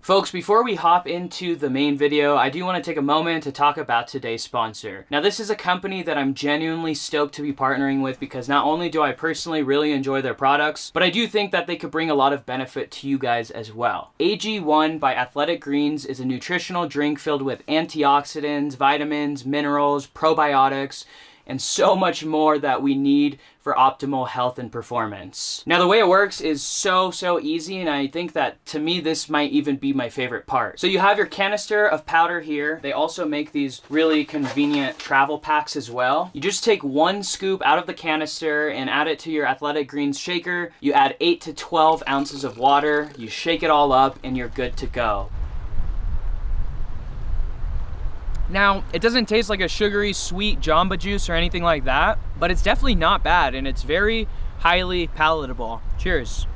Folks, before we hop into the main video, I do want to take a moment to talk about today's sponsor. Now, this is a company that I'm genuinely stoked to be partnering with because not only do I personally really enjoy their products, but I do think that they could bring a lot of benefit to you guys as well. AG1 by Athletic Greens is a nutritional drink filled with antioxidants, vitamins, minerals, probiotics, and so much more that we need for optimal health and performance. Now, the way it works is so easy, and I think that to me this might even be my favorite part. So you have your canister of powder here. They also make these really convenient travel packs as well. You just take 1 scoop out of the canister and add it to your Athletic Greens shaker. You add 8 to 12 ounces of water, you shake it all up, and you're good to go. Now, it doesn't taste like a sugary, sweet Jamba Juice or anything like that, but it's definitely not bad, and it's very highly palatable. Cheers.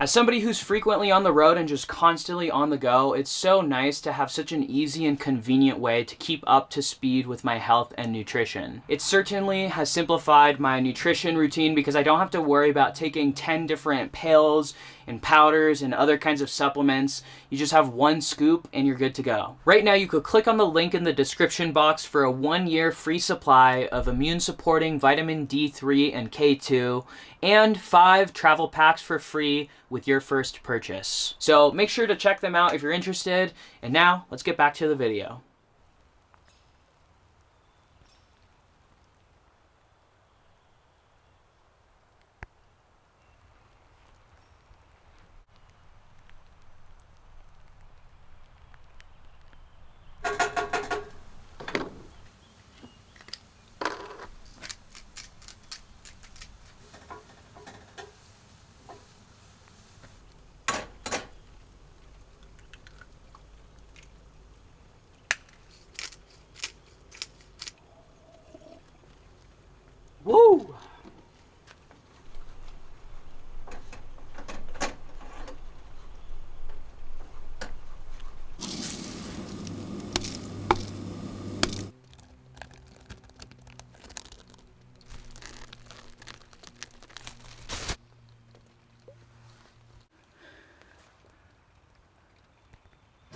As somebody who's frequently on the road and just constantly on the go, it's so nice to have such an easy and convenient way to keep up to speed with my health and nutrition. It certainly has simplified my nutrition routine because I don't have to worry about taking 10 different pills and powders and other kinds of supplements. You just have 1 scoop and you're good to go. Right now, you could click on the link in the description box for a 1-year free supply of immune supporting vitamin D3 and K2 and 5 travel packs for free with your first purchase. So make sure to check them out if you're interested. And now let's get back to the video. Woo!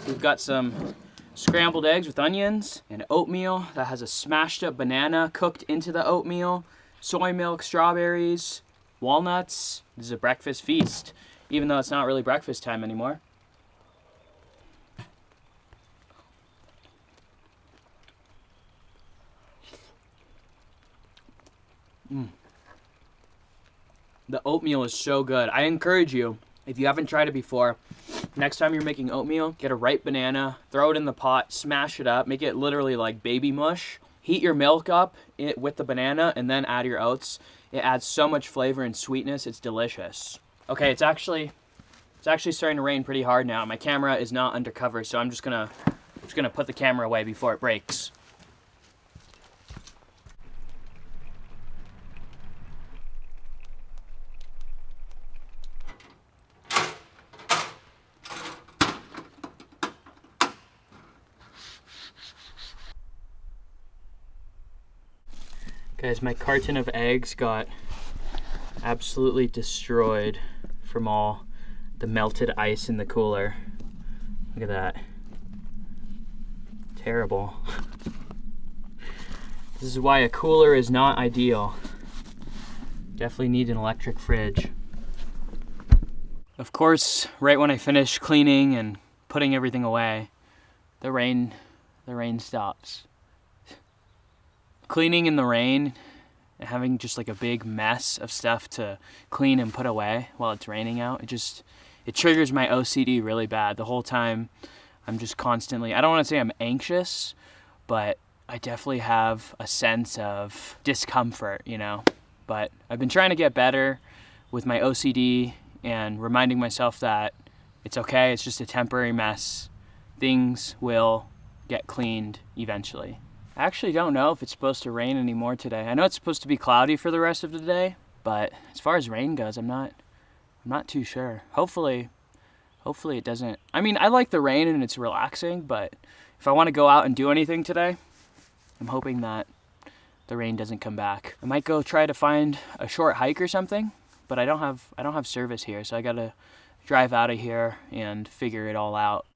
We've got some scrambled eggs with onions and oatmeal that has a smashed up banana cooked into the oatmeal, soy milk, strawberries, walnuts. This is a breakfast feast, even though it's not really breakfast time anymore. The oatmeal is so good. I encourage you, if you haven't tried it before, next time you're making oatmeal, get a ripe banana, throw it in the pot, smash it up, make it literally like baby mush. Heat your milk up with the banana and then add your oats. It adds so much flavor and sweetness. It's delicious. Okay, it's actually starting to rain pretty hard now. My camera is not undercover, so I'm just gonna put the camera away before it breaks. Guys, my carton of eggs got absolutely destroyed from all the melted ice in the cooler. Look at that. Terrible. This is why a cooler is not ideal. Definitely need an electric fridge. Of course, right when I finish cleaning and putting everything away, the rain stops. Cleaning in the rain and having just like a big mess of stuff to clean and put away while it's raining out, it triggers my OCD really bad. The whole time I'm just constantly, I don't want to say I'm anxious, but I definitely have a sense of discomfort, you know. But I've been trying to get better with my OCD and reminding myself that it's okay, it's just a temporary mess. Things will get cleaned eventually. I actually don't know if it's supposed to rain anymore today. I know it's supposed to be cloudy for the rest of the day, but as far as rain goes, I'm not too sure. Hopefully it doesn't. I mean, I like the rain and it's relaxing, but if I want to go out and do anything today, I'm hoping that the rain doesn't come back. I might go try to find a short hike or something, but I don't have service here, so I gotta drive out of here and figure it all out.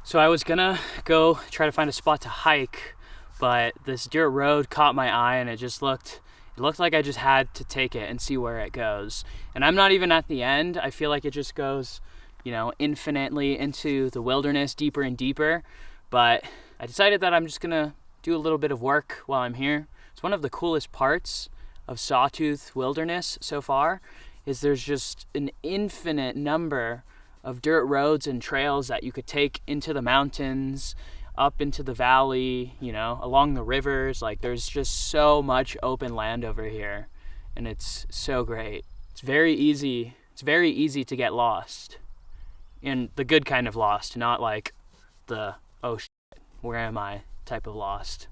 So I was gonna go try to find a spot to hike, but this dirt road caught my eye and it looked like I just had to take it and see where it goes. And I'm not even at the end. I feel like it just goes, infinitely into the wilderness, deeper and deeper. But I decided that I'm just gonna do a little bit of work while I'm here. It's one of the coolest parts of Sawtooth Wilderness so far, is there's just an infinite number of dirt roads and trails that you could take into the mountains, up into the valley, along the rivers. Like, there's just so much open land over here, and it's so great. It's very easy to get lost, in the good kind of lost, not like the oh shit, where am I type of lost.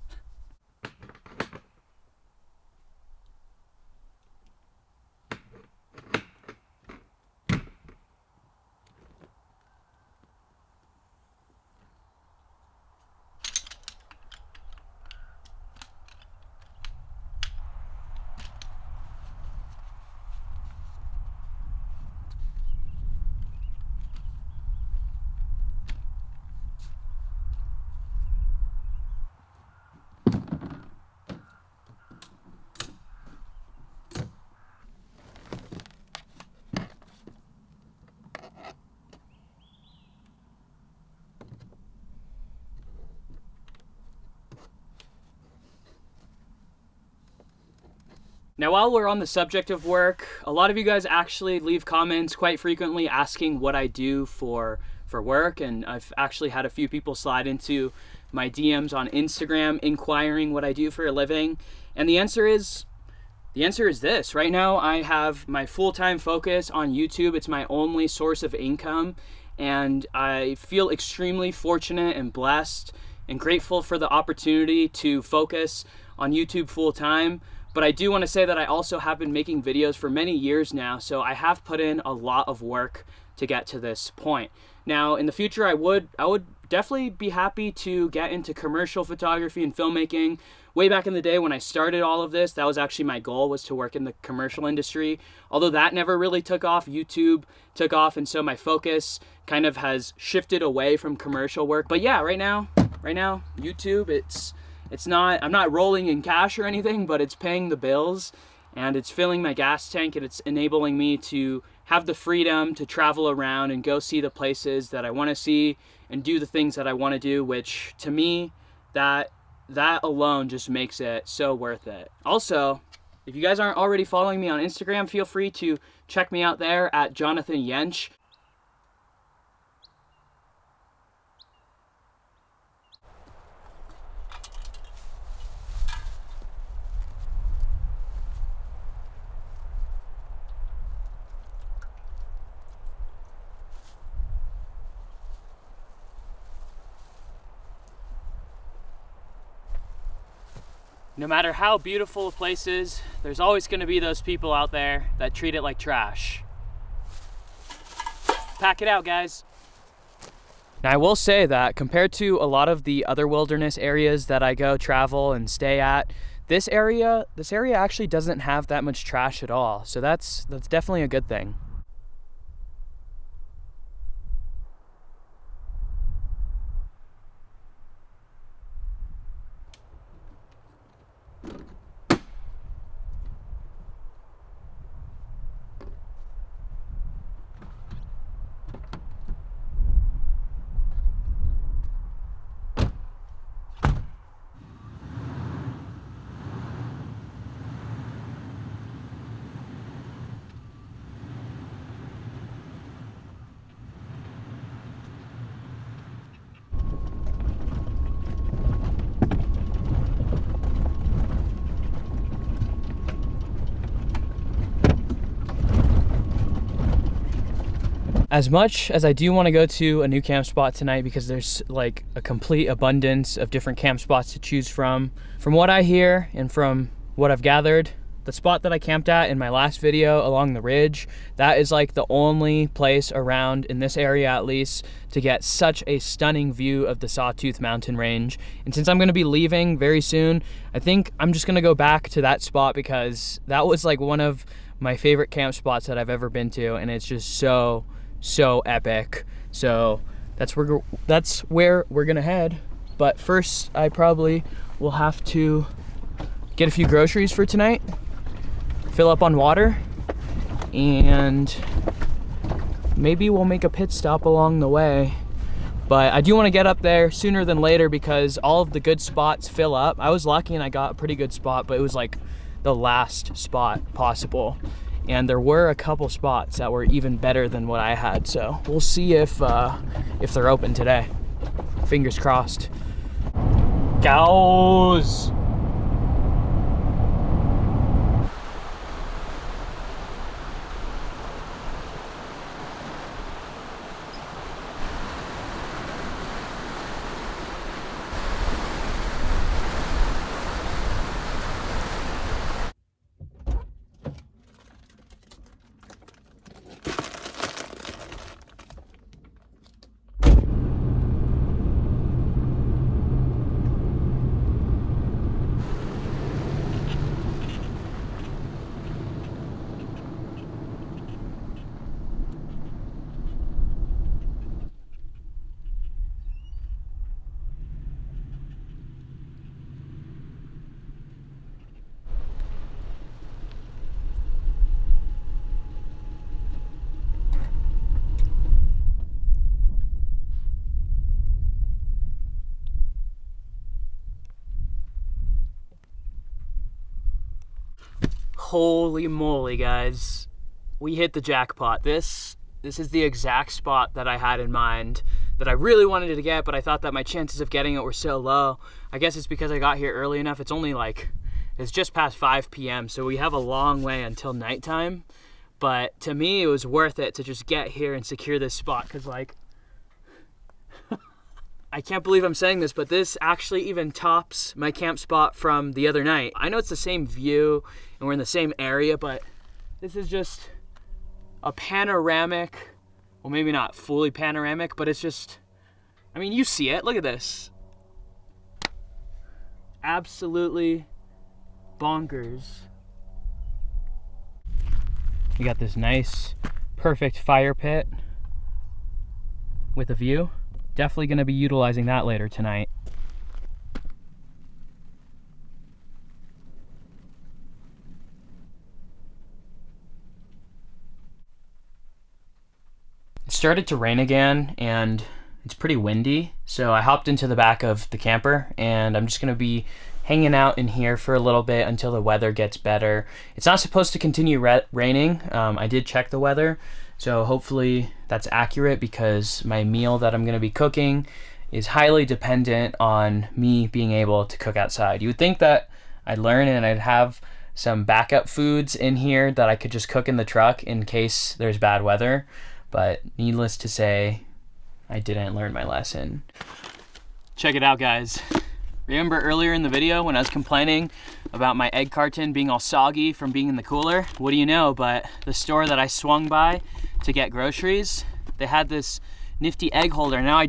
Now, while we're on the subject of work, a lot of you guys actually leave comments quite frequently asking what I do for work, and I've actually had a few people slide into my DMs on Instagram inquiring what I do for a living. And the answer is this. Right now, I have my full-time focus on YouTube. It's my only source of income, and I feel extremely fortunate and blessed and grateful for the opportunity to focus on YouTube full-time. But I do want to say that I also have been making videos for many years now, so I have put in a lot of work to get to this point. Now, in the future, I would definitely be happy to get into commercial photography and filmmaking. Way back in the day when I started all of this, that was actually my goal, was to work in the commercial industry. Although that never really took off, YouTube took off, and so my focus kind of has shifted away from commercial work. But yeah, right now, YouTube, it's not, I'm not rolling in cash or anything, but it's paying the bills and it's filling my gas tank, and it's enabling me to have the freedom to travel around and go see the places that I want to see and do the things that I want to do, which to me, that alone just makes it so worth it. Also, if you guys aren't already following me on Instagram, feel free to check me out there at Jonathan Yench. No matter how beautiful a place is, there's always gonna be those people out there that treat it like trash. Pack it out, guys. Now I will say that compared to a lot of the other wilderness areas that I go travel and stay at, this area actually doesn't have that much trash at all. So that's definitely a good thing. As much as I do want to go to a new camp spot tonight because there's like a complete abundance of different camp spots to choose from what I hear and from what I've gathered, the spot that I camped at in my last video along the ridge, that is like the only place around in this area at least to get such a stunning view of the Sawtooth mountain range. And since I'm going to be leaving very soon, I think I'm just going to go back to that spot because that was like one of my favorite camp spots that I've ever been to, and it's just so epic. So that's where we're gonna head. But first I probably will have to get a few groceries for tonight, fill up on water, and maybe we'll make a pit stop along the way. But I do want to get up there sooner than later because all of the good spots fill up. I was lucky and I got a pretty good spot, but it was like the last spot possible. And there were a couple spots that were even better than what I had. So we'll see if they're open today. Fingers crossed. Cows. Holy moly, guys. We hit the jackpot. This is the exact spot that I had in mind that I really wanted to get, but I thought that my chances of getting it were so low. I guess it's because I got here early enough. It's just past 5 p.m., so we have a long way until nighttime. But to me, it was worth it to just get here and secure this spot because, like, I can't believe I'm saying this, but this actually even tops my camp spot from the other night. I know it's the same view and we're in the same area, but this is just a panoramic, well, maybe not fully panoramic, but it's just, I mean, you see it. Look at this. Absolutely bonkers. You got this nice, perfect fire pit with a view. Definitely going to be utilizing that later tonight. It started to rain again and it's pretty windy, so I hopped into the back of the camper and I'm just going to be hanging out in here for a little bit until the weather gets better. It's not supposed to continue raining. I did check the weather, so hopefully that's accurate because my meal that I'm going to be cooking is highly dependent on me being able to cook outside. You would think that I'd learn and I'd have some backup foods in here that I could just cook in the truck in case there's bad weather, but needless to say, I didn't learn my lesson. Check it out, guys. Remember earlier in the video when I was complaining about my egg carton being all soggy from being in the cooler? What do you know, but the store that I swung by to get groceries, they had this nifty egg holder. Now I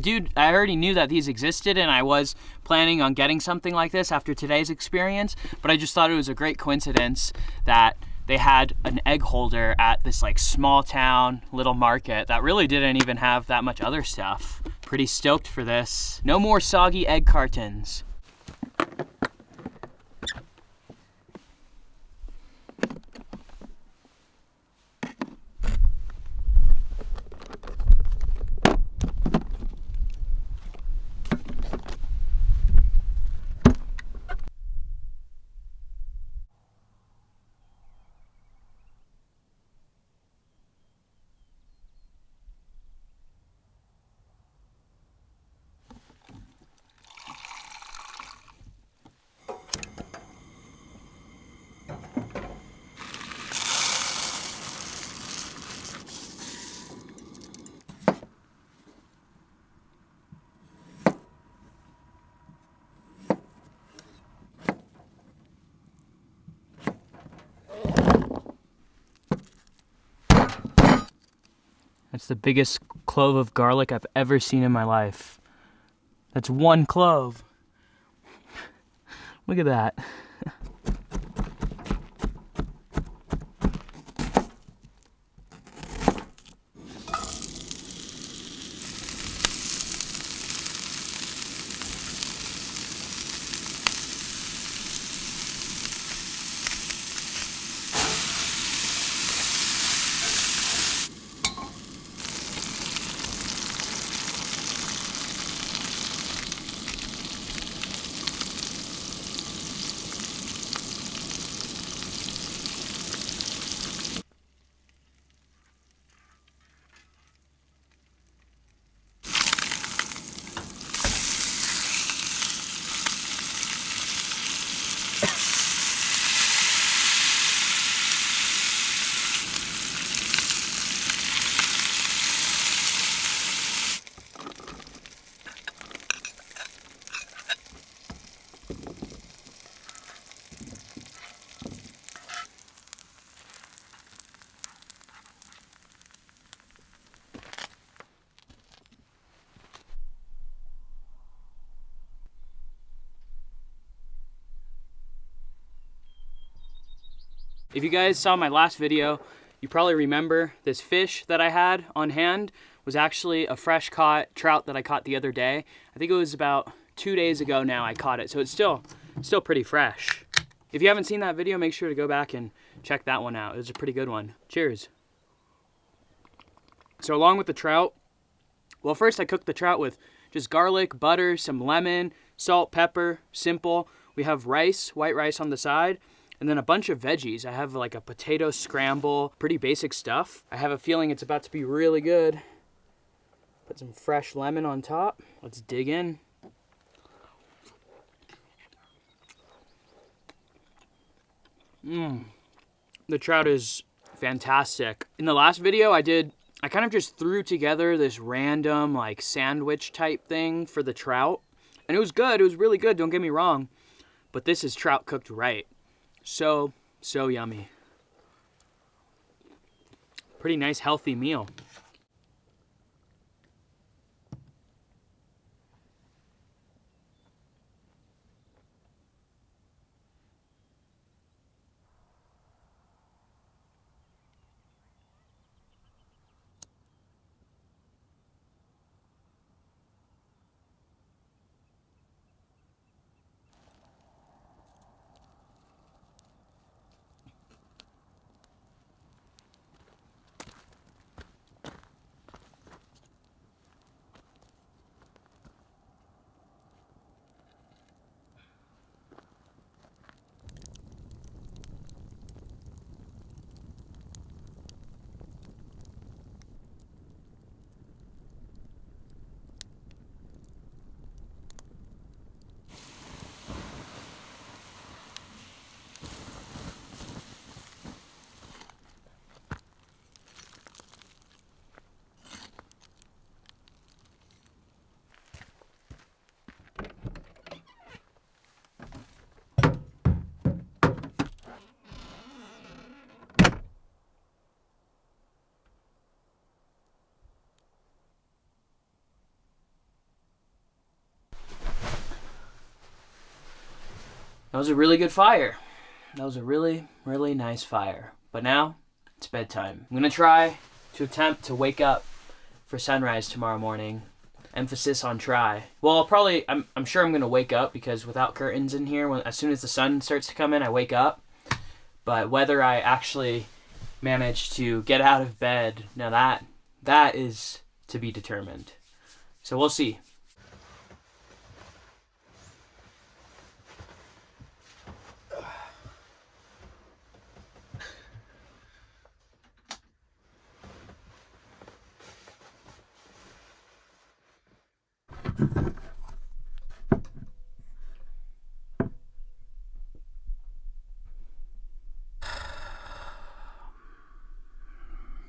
already knew that these existed, and I was planning on getting something like this after today's experience, but I just thought it was a great coincidence that they had an egg holder at this like small town little market that really didn't even have that much other stuff. Pretty stoked for this. No more soggy egg cartons. That's the biggest clove of garlic I've ever seen in my life. That's one clove. Look at that. If you guys saw my last video, you probably remember this fish that I had on hand was actually a fresh caught trout that I caught the other day. I think it was about 2 days ago now I caught it, so it's still pretty fresh. If you haven't seen that video, make sure to go back and check that one out. It was a pretty good one. Cheers. So along with the trout, well, first I cooked the trout with just garlic, butter, some lemon, salt, pepper, simple. We have rice, white rice on the side, and then a bunch of veggies. I have like a potato scramble, pretty basic stuff. I have a feeling it's about to be really good. Put some fresh lemon on top. Let's dig in. The trout is fantastic. In the last video I kind of just threw together this random like sandwich type thing for the trout. And it was good, it was really good, don't get me wrong. But this is trout cooked right. So yummy. Pretty nice, healthy meal. That was a really good fire. That was a really, really nice fire. But now, it's bedtime. I'm gonna try to attempt to wake up for sunrise tomorrow morning. Emphasis on try. Well, I'm sure I'm gonna wake up because without curtains in here, as soon as the sun starts to come in, I wake up. But whether I actually manage to get out of bed, now that is to be determined. So we'll see.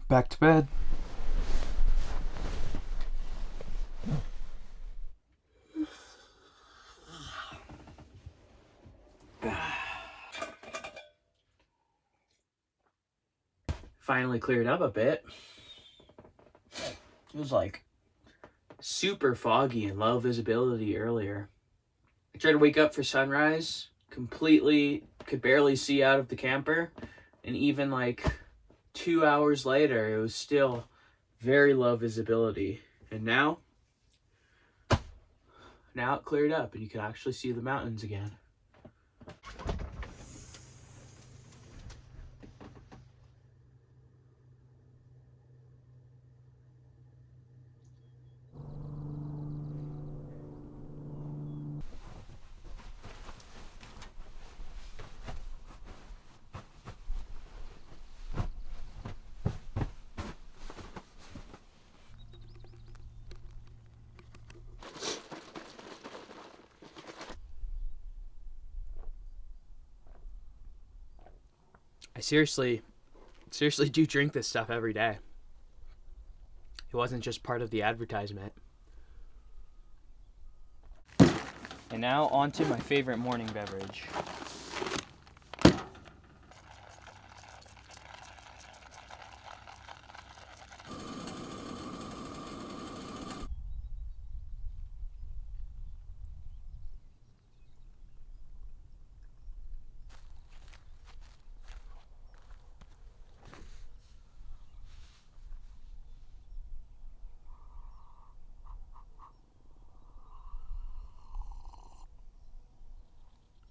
Back to bed. Finally cleared up a bit. It was like super foggy and low visibility earlier. I tried to wake up for sunrise, completely could barely see out of the camper, and even like 2 hours later it was still very low visibility. And now it cleared up and you can actually see the mountains again. I seriously do drink this stuff every day. It wasn't just part of the advertisement. And now on to my favorite morning beverage.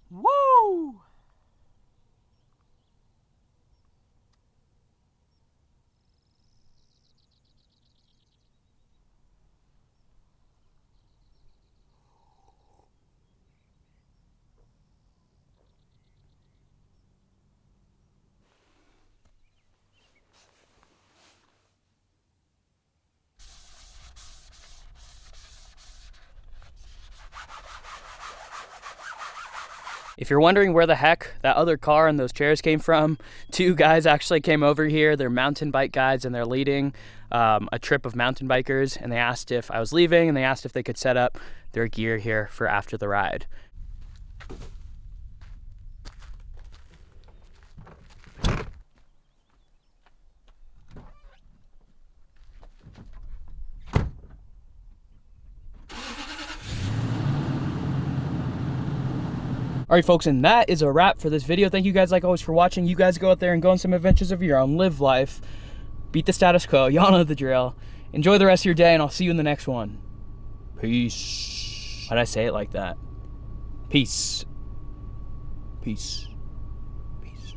Woo! If you're wondering where the heck that other car and those chairs came from, 2 guys actually came over here. They're mountain bike guides and they're leading a trip of mountain bikers, and they asked if I was leaving and they asked if they could set up their gear here for after the ride. All right, folks, and that is a wrap for this video. Thank you guys, like always, for watching. You guys go out there and go on some adventures of your own. Live life. Beat the status quo. Y'all know the drill. Enjoy the rest of your day, and I'll see you in the next one. Peace. Why'd I say it like that? Peace. Peace. Peace.